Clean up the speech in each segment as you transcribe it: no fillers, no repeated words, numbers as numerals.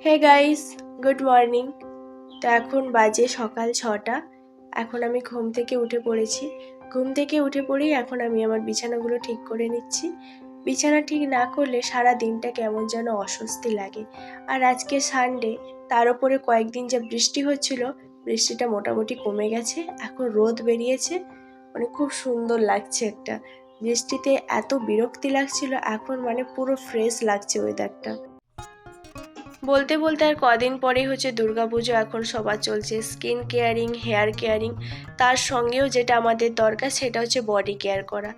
Hey guys, good morning. তো এখন বাজে সকাল 6টা। এখন আমি ঘুম থেকে উঠে পড়েছি। ঘুম থেকে উঠে পড়েই এখন আমি আমার বিছানাগুলো ঠিক করে নিচ্ছি। বিছানা ঠিক না করলে সারা দিনটা কেমন যেন অস্বস্তি লাগে। আর আজকে সানডে, তার উপরে কয়েকদিন যা বৃষ্টি হচ্ছিল, বৃষ্টিটা মোটামুটি কমে গেছে। এখন রোদ বেরিয়েছে, মানে খুব সুন্দর লাগছে একটা। বৃষ্টিতে এত বিরক্তি লাগছিল, এখন মানে পুরো ফ্রেশ লাগছে ওয়েদারটা। বলতে বলতে আর কদিন পরেই হচ্ছে দুর্গাপুজো। এখন সবার চলছে স্কিন কেয়ারিং, হেয়ার কেয়ারিং, তার সঙ্গেও যেটা আমাদের দরকার সেটা হচ্ছে বডি কেয়ার করা।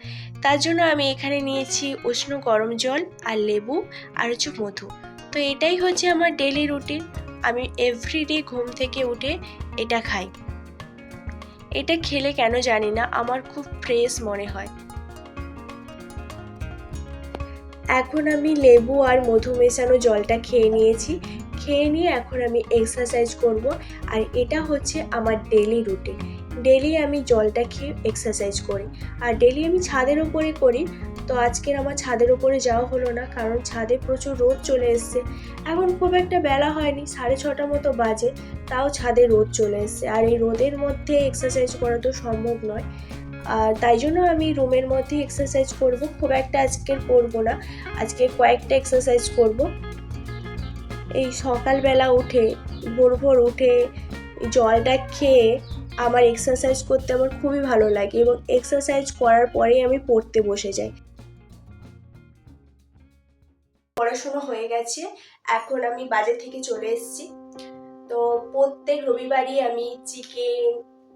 তার জন্য আমি এখানে নিয়েছি উষ্ণ গরম জল আর লেবু আর হচ্ছে মধু। তো এটাই হচ্ছে আমার ডেলি রুটিন। আমি এভরিডে ঘুম থেকে উঠে এটা খাই। এটা খেলে কেন জানি না আমার খুব ফ্রেশ মনে হয়। এখন আমি লেবু আর মধু মেশানো জলটা খেয়ে নিয়েছি। খেয়ে নিয়ে এখন আমি এক্সারসাইজ করব। আর এটা হচ্ছে আমার ডেলি রুটিন। ডেলি আমি জলটা খেয়ে এক্সারসাইজ করি। আর ডেলি আমি ছাদের ওপরে করি। তো আজকের আমার ছাদের ওপরে যাওয়া হলো না, কারণ ছাদে প্রচুর রোদ চলে এসছে। এখন খুব একটা বেলা হয়নি, 6:30 মতো বাজে, তাও ছাদে রোদ চলে এসছে। আর এই রোদের মধ্যে এক্সারসাইজ করা তো সম্ভব নয়। আর তাই জন্য আমি রুমের মধ্যে এক্সারসাইজ করব। খুব একটা আজকের করব না, আজকে কয়েকটা এক্সারসাইজ করব। এই সকালবেলা উঠে, ভোর ভোর উঠে জলটা খেয়ে আমার এক্সারসাইজ করতে আমার খুবই ভালো লাগে, এবং এক্সারসাইজ করার পরেই আমি পড়তে বসে যাই। পড়াশোনা হয়ে গেছে, এখন আমি বাজার থেকে চলে এসেছি। তো প্রত্যেক রবিবারই আমি চিকেন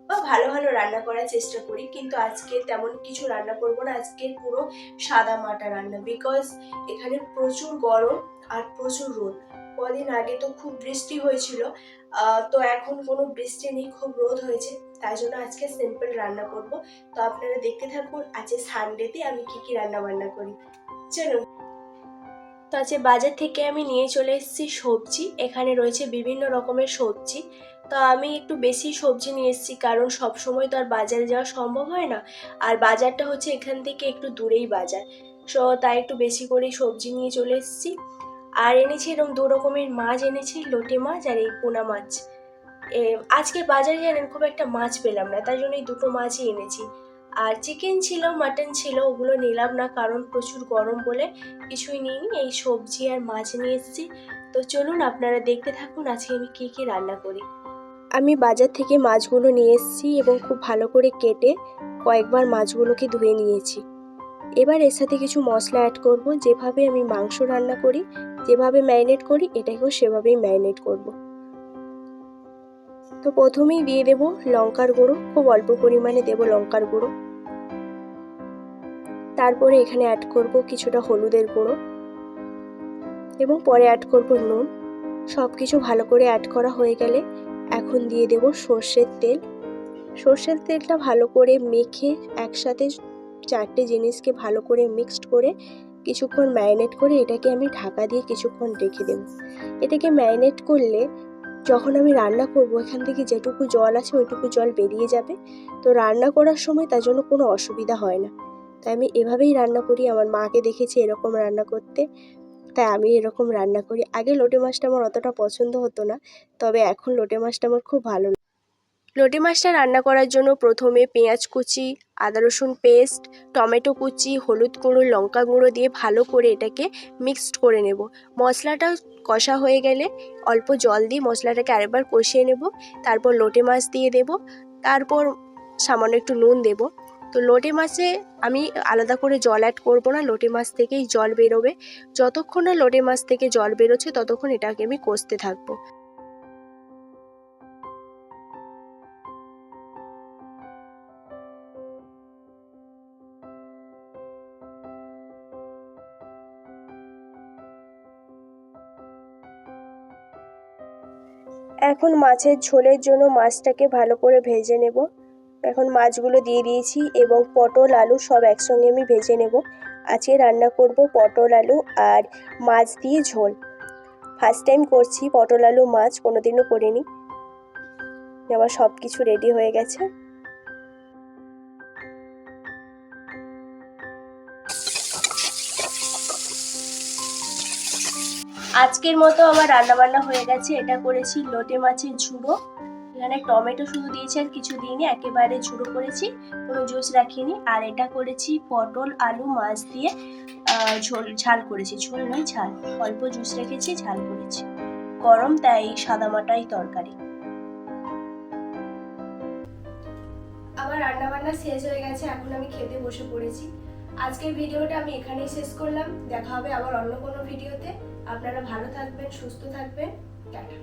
বা ভালো ভালো রান্না করার চেষ্টা করি, কিন্তু আজকে তেমন কিছু রান্না করবো না। আজকে পুরো সাদা মাটা রান্না, বিকজ এখানে প্রচুর গরম আর প্রচুর রোদ। কদিন আগে তো খুব বৃষ্টি হয়েছিল, তো এখন কোনো বৃষ্টি নেই, খুব রোদ হয়েছে। তাই জন্য আজকে সিম্পল রান্না করব। তো আপনারা দেখতে থাকুন আজকে সানডেতে আমি কি কি রান্না বান্না করি। চলুন। তো আজকে বাজার থেকে আমি নিয়ে চলে এসেছি সবজি। এখানে রয়েছে বিভিন্ন রকমের সবজি। তো আমি একটু বেশি সবজি নিয়ে এসেছি, কারণ সব সময় তো আর বাজারে যাওয়া সম্ভব হয় না। আর বাজারটা হচ্ছে এখান থেকে একটু দূরেই বাজার, সো তাই একটু বেশি করে সবজি নিয়ে চলে এসেছি। আর এনেছি এরকম 2 রকমের মাছ এনেছি, লোটে মাছ আর এই পোনা মাছ। আজকে বাজারে জানেন খুব একটা মাছ পেলাম না, তাই জন্য এই দুটো মাছই এনেছি। আর চিকেন ছিল, মাটন ছিল, ওগুলো নিলাম না, কারণ প্রচুর গরম বলে কিছুই নিইনি। এই সবজি আর মাছ নিয়ে এসেছি। তো চলুন আপনারা দেখতে থাকুন আজকে আমি কি কি রান্না করি। আমি বাজার থেকে মাছগুলো নিয়ে এসেছি এবং খুব ভালো করে কেটে কয়েকবার মাছগুলোকে ধুয়ে নিয়েছি। এবার এর সাথে কিছু মশলা অ্যাড করব। যেভাবে আমি মাংস রান্না করি, যেভাবে ম্যারিনেট করি, এটাকেও সেভাবেই ম্যারিনেট করব। তো প্রথমেই দিয়ে দেব লঙ্কার গুঁড়ো, খুব অল্প পরিমাণে দেব লঙ্কার গুঁড়ো। তারপরে এখানে অ্যাড করব কিছুটা হলুদের গুঁড়ো, এবং পরে অ্যাড করব নুন। সব কিছু ভালো করে অ্যাড করা হয়ে গেলে এখন দিয়ে দেব সর্ষের তেল। সর্ষের তেলটা ভালো করে মেখে একসাথে 4টে জিনিসকে ভালো করে মিক্সড করে কিছুক্ষণ ম্যারিনেট করে এটাকে আমি ঢাকা দিয়ে কিছুক্ষণ রেখে দেব। এটাকে ম্যারিনেট করলে যখন আমি রান্না করব এখান থেকে যেটুকু জল আছে ওইটুকু জল বেরিয়ে যাবে। তো রান্না করার সময় তার জন্য কোনো অসুবিধা হয় না। তাই আমি এভাবেই রান্না করি। আমার মাকে দেখেছি এরকম রান্না করতে, তাই আমি এরকম রান্না করি। আগে লোটে মাছটা আমার অতটা পছন্দ হতো না, তবে এখন লোটে মাছটা আমার খুব ভালো লাগে। লোটে মাছটা রান্না করার জন্য প্রথমে পেঁয়াজ কুচি, আদা রসুন পেস্ট, টমেটো কুচি, হলুদ গুঁড়ো, লঙ্কা গুঁড়ো দিয়ে ভালো করে এটাকে মিক্সড করে নেব। মশলাটা কষা হয়ে গেলে অল্প জল দিয়ে মশলাটাকে আরেকবার কষিয়ে নেব। তারপর লোটে মাছ দিয়ে দেব, তারপর সামান্য একটু নুন দেব। তো লোটে মাছে আমি আলাদা করে জল অ্যাড করব না, লোটে মাছ থেকেই জল বেরোবে। যতক্ষণ না লোটে মাছ থেকে জল বেরোচ্ছে ততক্ষণ এটাকে আমি কষতে থাকবো। এখন মাছের ঝোলের জন্য মাছটাকে ভালো করে ভেজে নেব। এখন মাছগুলো দিয়ে দিয়েছি এবং পটল আলু সব একসঙ্গে আমি ভেজে নেব। আজকে রান্না করব পটল আলু আর মাছ দিয়ে ঝোল। ফার্স্ট টাইম করছি পটল আলু মাছ, কোনোদিনও করিনি। আমার সব কিছু রেডি হয়ে গেছে। আজকের মতো আমার রান্নাবান্না হয়ে গেছে। এটা করেছি লোটে মাছের ঝুড়ো, এখানে টমেটো শুধু দিয়েছি আর কিছু দিইনি, একেবারে ঝুড়ো করেছি, কোনো জুস রাখিনি। আর এটা করেছি পটল আলু মাছ দিয়ে ঝোল, ঝাল করেছি, ঝোল নয় ঝাল, অল্প জুস রেখেছি, ঝাল করেছি। গরম তাই সাদামাটাই তরকারি। আমার রান্নাবান্না শেষ হয়ে গেছে, এখন আমি খেতে বসে পড়েছি। আজকের ভিডিওটা আমি এখানেই শেষ করলাম। দেখা হবে আবার অন্য কোনো ভিডিওতে। আপনারা ভালো থাকবেন, সুস্থ থাকবেন, টাটা।